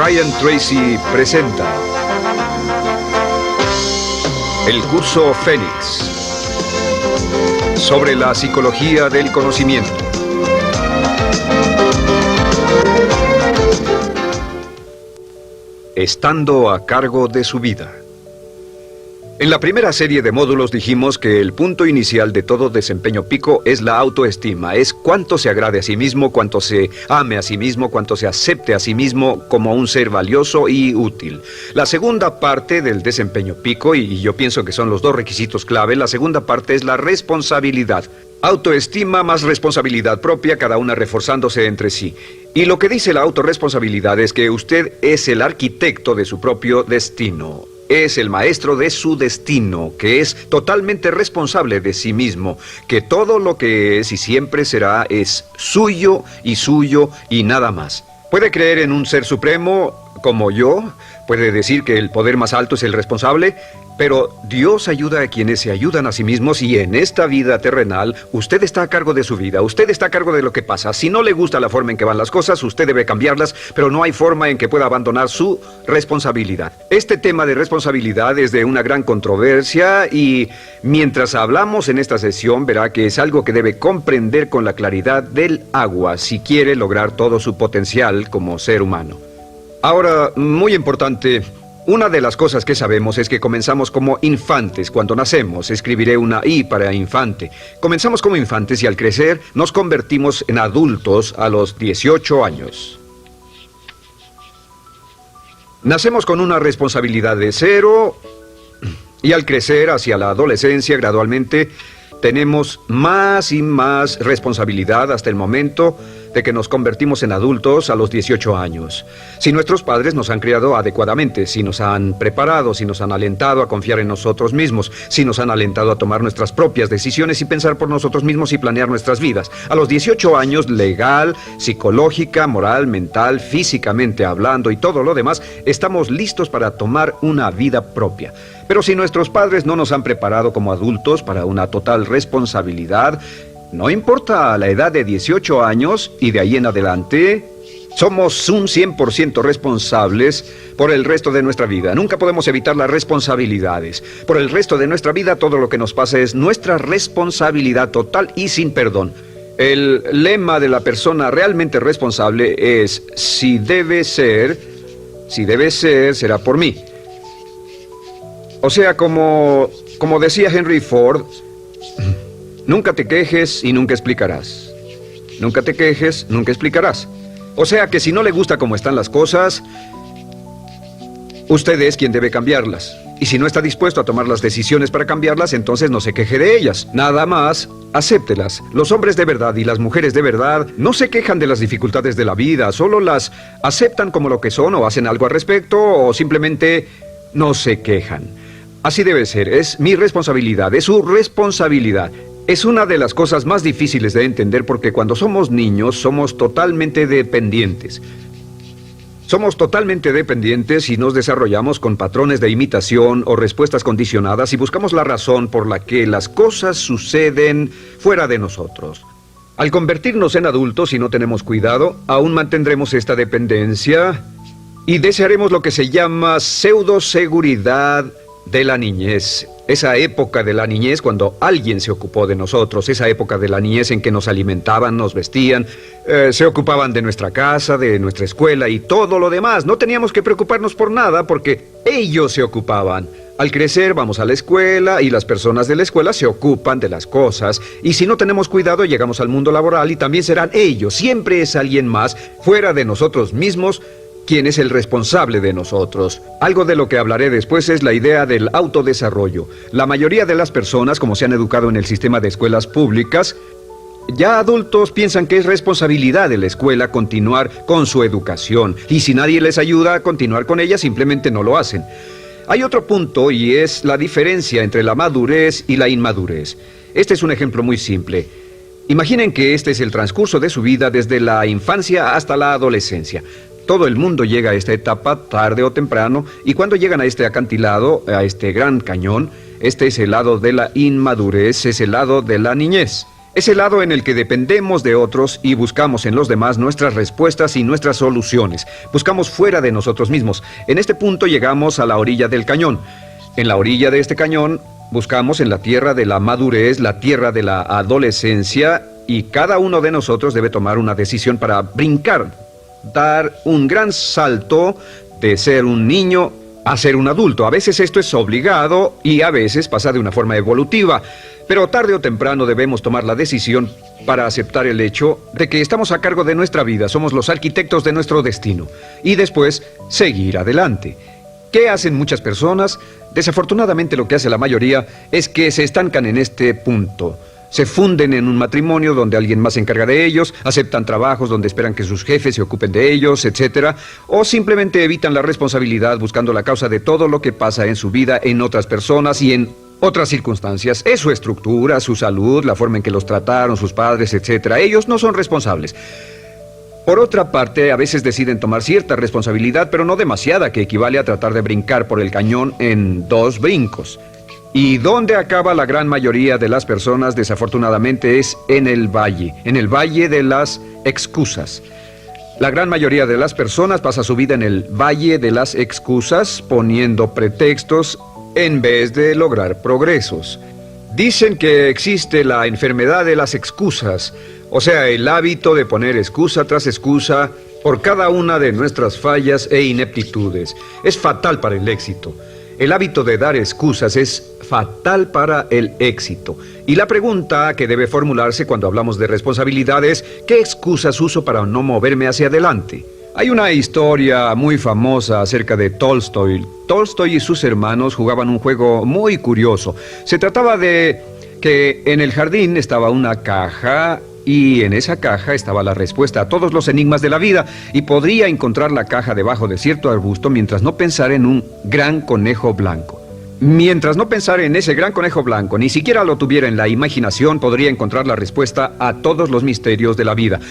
Brian Tracy presenta el curso Fénix sobre la psicología del conocimiento. Estando a cargo de su vida. En la primera serie de módulos dijimos que el punto inicial de todo desempeño pico es la autoestima, es cuánto se agrade a sí mismo, cuánto se ame a sí mismo, cuánto se acepte a sí mismo como un ser valioso y útil. La segunda parte del desempeño pico, y yo pienso que son los dos requisitos clave, la segunda parte es la responsabilidad. Autoestima más responsabilidad propia, cada una reforzándose entre sí. Y lo que dice la autorresponsabilidad es que usted es el arquitecto de su propio destino. Es el maestro de su destino, que es totalmente responsable de sí mismo, que todo lo que es y siempre será es suyo y nada más. Puede creer en un ser supremo como yo, puede decir que el poder más alto es el responsable, pero Dios ayuda a quienes se ayudan a sí mismos y en esta vida terrenal usted está a cargo de su vida, usted está a cargo de lo que pasa. Si no le gusta la forma en que van las cosas, usted debe cambiarlas, pero no hay forma en que pueda abandonar su responsabilidad. Este tema de responsabilidad es de una gran controversia y mientras hablamos en esta sesión verá que es algo que debe comprender con la claridad del agua si quiere lograr todo su potencial como ser humano. Ahora, muy importante, una de las cosas que sabemos es que comenzamos como infantes cuando nacemos. Escribiré una I para infante. Comenzamos como infantes y al crecer nos convertimos en adultos a los 18 años. Nacemos con una responsabilidad de 0 y al crecer hacia la adolescencia gradualmente tenemos más y más responsabilidad hasta el momento de que nos convertimos en adultos a los 18 años. Si nuestros padres nos han criado adecuadamente, si nos han preparado, si nos han alentado a confiar en nosotros mismos, si nos han alentado a tomar nuestras propias decisiones y pensar por nosotros mismos y planear nuestras vidas. A los 18 años, legal, psicológica, moral, mental, físicamente hablando y todo lo demás, estamos listos para tomar una vida propia. Pero si nuestros padres no nos han preparado como adultos para una total responsabilidad, no importa la edad de 18 años y de ahí en adelante, somos un 100% responsables por el resto de nuestra vida. Nunca podemos evitar las responsabilidades. Por el resto de nuestra vida, todo lo que nos pasa es nuestra responsabilidad total y sin perdón. El lema de la persona realmente responsable es, si debe ser, será por mí. O sea, como decía Henry Ford, nunca te quejes y nunca explicarás. Nunca te quejes, nunca explicarás. O sea que si no le gusta cómo están las cosas, usted es quien debe cambiarlas. Y si no está dispuesto a tomar las decisiones para cambiarlas, entonces no se queje de ellas. Nada más, acéptelas. Los hombres de verdad y las mujeres de verdad no se quejan de las dificultades de la vida, solo las aceptan como lo que son o hacen algo al respecto o simplemente no se quejan. Así debe ser, es mi responsabilidad, es su responsabilidad. Es una de las cosas más difíciles de entender porque cuando somos niños somos totalmente dependientes. Somos totalmente dependientes y nos desarrollamos con patrones de imitación o respuestas condicionadas y buscamos la razón por la que las cosas suceden fuera de nosotros. Al convertirnos en adultos, si no tenemos cuidado, aún mantendremos esta dependencia y desearemos lo que se llama pseudoseguridad de la niñez. Esa época de la niñez cuando alguien se ocupó de nosotros, esa época de la niñez en que nos alimentaban, nos vestían, se ocupaban de nuestra casa, de nuestra escuela y todo lo demás. No teníamos que preocuparnos por nada porque ellos se ocupaban. Al crecer vamos a la escuela y las personas de la escuela se ocupan de las cosas y si no tenemos cuidado llegamos al mundo laboral y también serán ellos. Siempre es alguien más fuera de nosotros mismos ¿quién es el responsable de nosotros? Algo de lo que hablaré después es la idea del autodesarrollo. La mayoría de las personas, como se han educado en el sistema de escuelas públicas, ya adultos piensan que es responsabilidad de la escuela continuar con su educación. Y si nadie les ayuda a continuar con ella, simplemente no lo hacen. Hay otro punto y es la diferencia entre la madurez y la inmadurez. Este es un ejemplo muy simple. Imaginen que este es el transcurso de su vida desde la infancia hasta la adolescencia. Todo el mundo llega a esta etapa tarde o temprano y cuando llegan a este acantilado, a este gran cañón, este es el lado de la inmadurez, es el lado de la niñez. Es el lado en el que dependemos de otros y buscamos en los demás nuestras respuestas y nuestras soluciones. Buscamos fuera de nosotros mismos. En este punto llegamos a la orilla del cañón. En la orilla de este cañón buscamos en la tierra de la madurez, la tierra de la adolescencia, y cada uno de nosotros debe tomar una decisión para brincar, dar un gran salto de ser un niño a ser un adulto. A veces esto es obligado y a veces pasa de una forma evolutiva, pero tarde o temprano debemos tomar la decisión para aceptar el hecho de que estamos a cargo de nuestra vida, somos los arquitectos de nuestro destino, y después seguir adelante. ¿Qué hacen muchas personas? Desafortunadamente lo que hace la mayoría es que se estancan en este punto. Se funden en un matrimonio donde alguien más se encarga de ellos, aceptan trabajos donde esperan que sus jefes se ocupen de ellos, etc. O simplemente evitan la responsabilidad buscando la causa de todo lo que pasa en su vida, en otras personas y en otras circunstancias. Es su estructura, su salud, la forma en que los trataron sus padres, etc. Ellos no son responsables. Por otra parte, a veces deciden tomar cierta responsabilidad, pero no demasiada, que equivale a tratar de brincar por el cañón en 2 brincos. ¿Y dónde acaba la gran mayoría de las personas? Desafortunadamente es en el valle de las excusas. La gran mayoría de las personas pasa su vida en el valle de las excusas, poniendo pretextos en vez de lograr progresos. Dicen que existe la enfermedad de las excusas, o sea, el hábito de poner excusa tras excusa por cada una de nuestras fallas e ineptitudes. Es fatal para el éxito. El hábito de dar excusas es fatal para el éxito. Y la pregunta que debe formularse cuando hablamos de responsabilidad es: ¿qué excusas uso para no moverme hacia adelante? Hay una historia muy famosa acerca de Tolstoy. Tolstoy y sus hermanos jugaban un juego muy curioso. Se trataba de que en el jardín estaba una caja, y en esa caja estaba la respuesta a todos los enigmas de la vida, y podría encontrar la caja debajo de cierto arbusto mientras no pensara en un gran conejo blanco. Mientras no pensara en ese gran conejo blanco, ni siquiera lo tuviera en la imaginación, podría encontrar la respuesta a todos los misterios de la vida.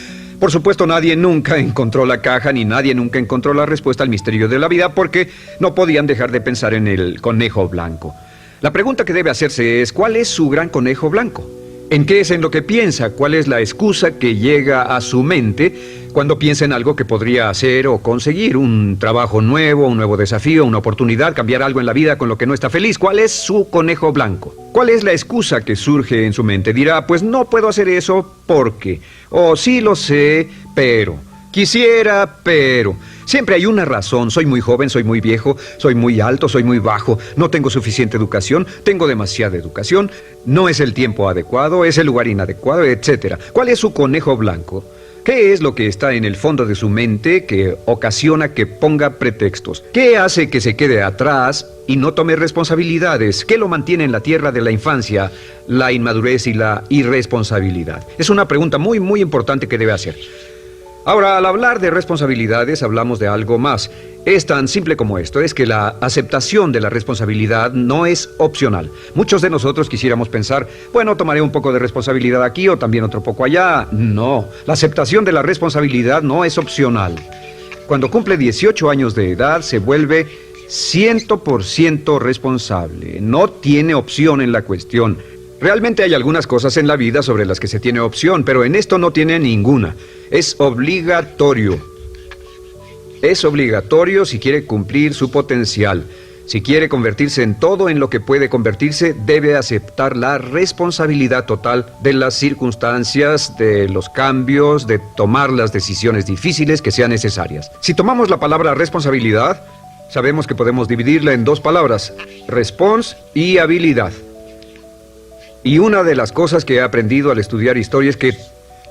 Por supuesto, nadie nunca encontró la caja, ni nadie nunca encontró la respuesta al misterio de la vida, porque no podían dejar de pensar en el conejo blanco. La pregunta que debe hacerse es: ¿cuál es su gran conejo blanco? ¿En qué es en lo que piensa? ¿Cuál es la excusa que llega a su mente cuando piensa en algo que podría hacer o conseguir? Un trabajo nuevo, un nuevo desafío, una oportunidad, cambiar algo en la vida con lo que no está feliz. ¿Cuál es su conejo blanco? ¿Cuál es la excusa que surge en su mente? Dirá: pues no puedo hacer eso porque, o sí lo sé, pero, quisiera, pero. Siempre hay una razón. Soy muy joven, soy muy viejo, soy muy alto, soy muy bajo, no tengo suficiente educación, tengo demasiada educación, no es el tiempo adecuado, es el lugar inadecuado, etc. ¿Cuál es su conejo blanco? ¿Qué es lo que está en el fondo de su mente que ocasiona que ponga pretextos? ¿Qué hace que se quede atrás y no tome responsabilidades? ¿Qué lo mantiene en la tierra de la infancia, la inmadurez y la irresponsabilidad? Es una pregunta muy, muy importante que debe hacer. Ahora, al hablar de responsabilidades, hablamos de algo más. Es tan simple como esto: es que la aceptación de la responsabilidad no es opcional. Muchos de nosotros quisiéramos pensar: bueno, tomaré un poco de responsabilidad aquí o también otro poco allá. No, la aceptación de la responsabilidad no es opcional. Cuando cumple 18 años de edad, se vuelve 100% responsable. No tiene opción en la cuestión. Realmente hay algunas cosas en la vida sobre las que se tiene opción, pero en esto no tiene ninguna. Es obligatorio. Es obligatorio si quiere cumplir su potencial. Si quiere convertirse en todo en lo que puede convertirse, debe aceptar la responsabilidad total de las circunstancias, de los cambios, de tomar las decisiones difíciles que sean necesarias. Si tomamos la palabra responsabilidad, sabemos que podemos dividirla en 2 palabras: respons y habilidad. Y una de las cosas que he aprendido al estudiar historia es que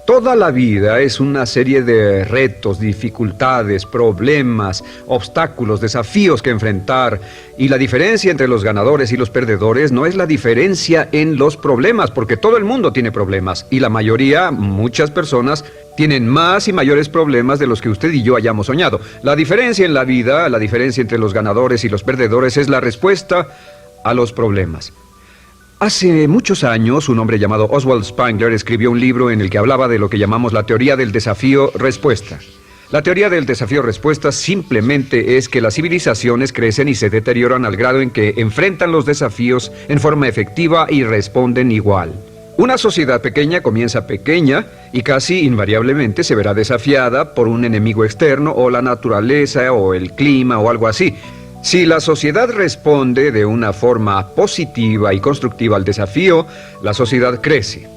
toda la vida es una serie de retos, dificultades, problemas, obstáculos, desafíos que enfrentar. Y la diferencia entre los ganadores y los perdedores no es la diferencia en los problemas, porque todo el mundo tiene problemas. Y la mayoría, muchas personas, tienen más y mayores problemas de los que usted y yo hayamos soñado. La diferencia en la vida, la diferencia entre los ganadores y los perdedores, es la respuesta a los problemas. Hace muchos años, un hombre llamado Oswald Spengler escribió un libro en el que hablaba de lo que llamamos la teoría del desafío-respuesta. La teoría del desafío-respuesta simplemente es que las civilizaciones crecen y se deterioran al grado en que enfrentan los desafíos en forma efectiva y responden igual. Una sociedad pequeña comienza pequeña y casi invariablemente se verá desafiada por un enemigo externo o la naturaleza o el clima o algo así. Si la sociedad responde de una forma positiva y constructiva al desafío, la sociedad crece.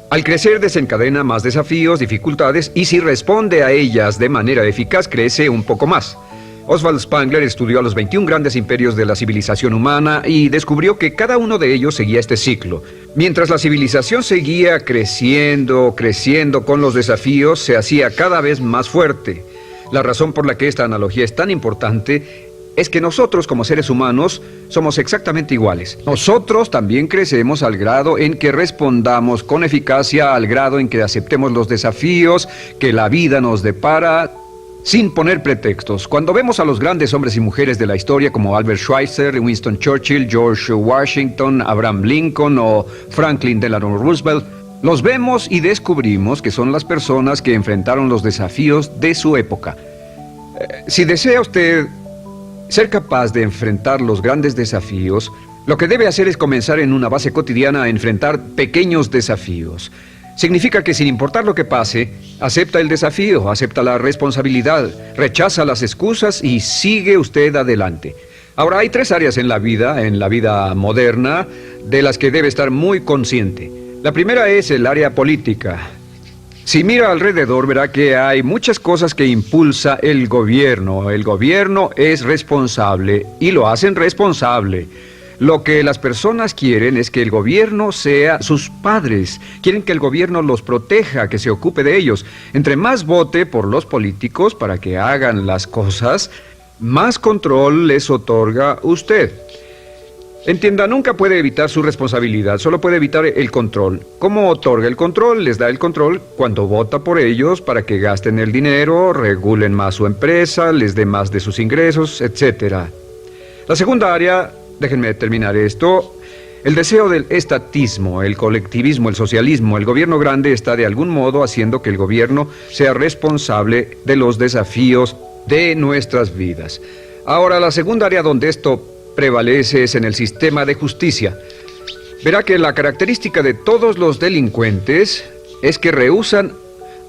Al crecer desencadena más desafíos, dificultades, y si responde a ellas de manera eficaz, crece un poco más. Oswald Spengler estudió a los 21 grandes imperios de la civilización humana y descubrió que cada uno de ellos seguía este ciclo. Mientras la civilización seguía creciendo con los desafíos, se hacía cada vez más fuerte. La razón por la que esta analogía es tan importante es que nosotros como seres humanos somos exactamente iguales. Nosotros también crecemos al grado en que respondamos con eficacia, al grado en que aceptemos los desafíos que la vida nos depara, sin poner pretextos. Cuando vemos a los grandes hombres y mujeres de la historia como Albert Schweitzer, Winston Churchill, George Washington, Abraham Lincoln o Franklin Delano Roosevelt, los vemos y descubrimos que son las personas que enfrentaron los desafíos de su época. Si desea usted ser capaz de enfrentar los grandes desafíos, lo que debe hacer es comenzar en una base cotidiana a enfrentar pequeños desafíos. Significa que sin importar lo que pase, acepta el desafío, acepta la responsabilidad, rechaza las excusas y sigue usted adelante. Ahora, hay 3 áreas en la vida moderna, de las que debe estar muy consciente. La primera es el área política. Si mira alrededor, verá que hay muchas cosas que impulsa el gobierno. El gobierno es responsable y lo hacen responsable. Lo que las personas quieren es que el gobierno sea sus padres. Quieren que el gobierno los proteja, que se ocupe de ellos. Entre más vote por los políticos para que hagan las cosas, más control les otorga usted. Entienda, nunca puede evitar su responsabilidad, solo puede evitar el control. ¿Cómo otorga el control? Les da el control cuando vota por ellos para que gasten el dinero, regulen más su empresa, les dé más de sus ingresos, etc. La segunda área, déjenme terminar esto, el deseo del estatismo, el colectivismo, el socialismo. El gobierno grande está de algún modo haciendo que el gobierno sea responsable de los desafíos de nuestras vidas. Ahora, la segunda área donde esto prevalece es en el sistema de justicia. Verá que la característica de todos los delincuentes es que rehúsan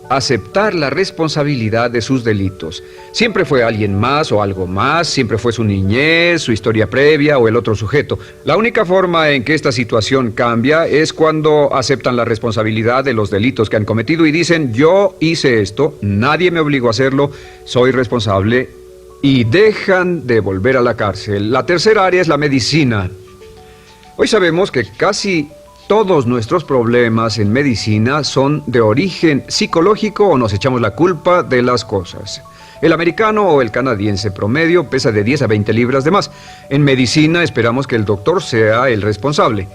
aceptar la responsabilidad de sus delitos. Siempre fue alguien más o algo más, siempre fue su niñez, su historia previa o el otro sujeto. La única forma en que esta situación cambia es cuando aceptan la responsabilidad de los delitos que han cometido y dicen: yo hice esto, nadie me obligó a hacerlo, soy responsable, y dejan de volver a la cárcel. La tercera área es la medicina. Hoy sabemos que casi todos nuestros problemas en medicina son de origen psicológico o nos echamos la culpa de las cosas. El americano o el canadiense promedio pesa de 10 a 20 libras de más. En medicina esperamos que el doctor sea el responsable.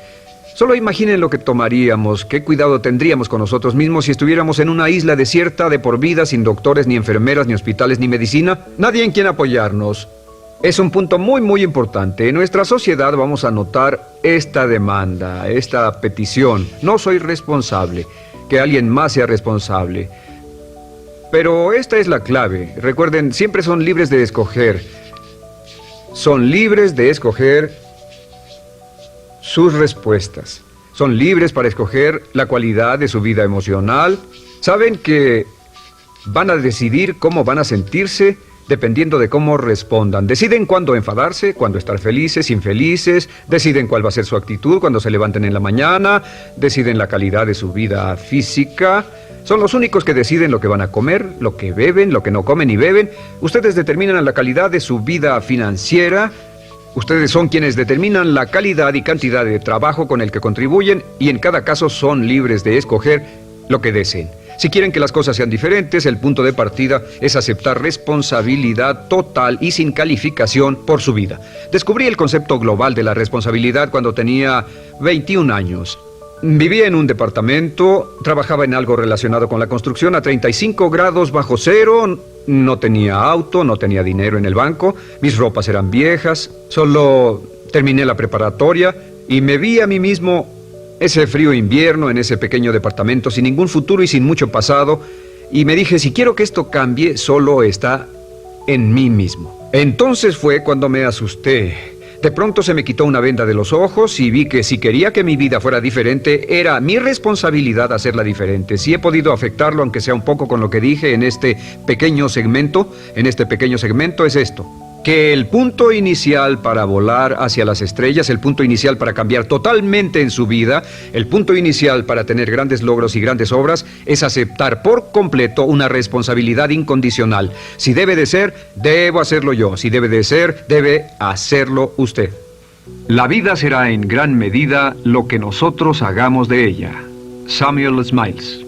Solo imaginen lo que tomaríamos, qué cuidado tendríamos con nosotros mismos si estuviéramos en una isla desierta de por vida, sin doctores, ni enfermeras, ni hospitales, ni medicina. Nadie en quien apoyarnos. Es un punto muy importante. En nuestra sociedad vamos a notar esta demanda, esta petición. No soy responsable, que alguien más sea responsable. Pero esta es la clave. Recuerden, siempre son libres de escoger. Son libres de escoger sus respuestas. Son libres para escoger la cualidad de su vida emocional. Saben que van a decidir cómo van a sentirse dependiendo de cómo respondan. Deciden cuándo enfadarse, cuándo estar felices, infelices. Deciden cuál va a ser su actitud cuando se levanten en la mañana. Deciden la calidad de su vida física. Son los únicos que deciden lo que van a comer, lo que beben, lo que no comen ni beben. Ustedes determinan la calidad de su vida financiera. Ustedes son quienes determinan la calidad y cantidad de trabajo con el que contribuyen y en cada caso son libres de escoger lo que deseen. Si quieren que las cosas sean diferentes, el punto de partida es aceptar responsabilidad total y sin calificación por su vida. Descubrí el concepto global de la responsabilidad cuando tenía 21 años. Vivía en un departamento, trabajaba en algo relacionado con la construcción a 35 grados bajo cero, no tenía auto, no tenía dinero en el banco, mis ropas eran viejas, solo terminé la preparatoria y me vi a mí mismo ese frío invierno en ese pequeño departamento sin ningún futuro y sin mucho pasado, y me dije, si quiero que esto cambie, solo está en mí mismo. Entonces fue cuando me asusté. De pronto se me quitó una venda de los ojos y vi que si quería que mi vida fuera diferente, era mi responsabilidad hacerla diferente. Si he podido afectarlo, aunque sea un poco con lo que dije en este pequeño segmento, es esto. Que el punto inicial para volar hacia las estrellas, el punto inicial para cambiar totalmente en su vida, el punto inicial para tener grandes logros y grandes obras, es aceptar por completo una responsabilidad incondicional. Si debe de ser, debo hacerlo yo. Si debe de ser, debe hacerlo usted. La vida será en gran medida lo que nosotros hagamos de ella. Samuel Smiles.